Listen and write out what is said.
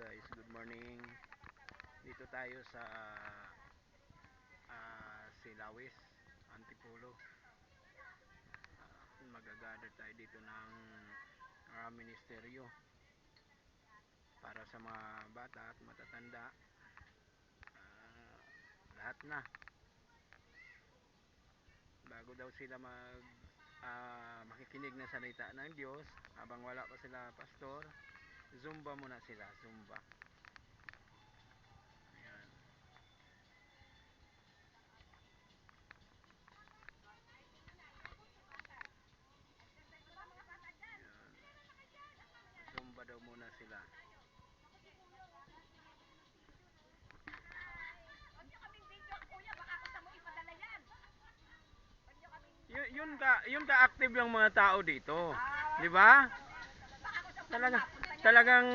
guys, good morning. Dito tayo sa Silawis, Antipolo. Magagather tayo dito ng ministeryo para sa mga bata at matatanda. Lahat na. Bago daw sila makikinig ng salita ng Diyos, habang wala pa sila pastor, Zumba muna sila, Zumba. Ayan. Zumba daw muna sila. Yun ka active yung mga tao dito. 'Di ba? Talagang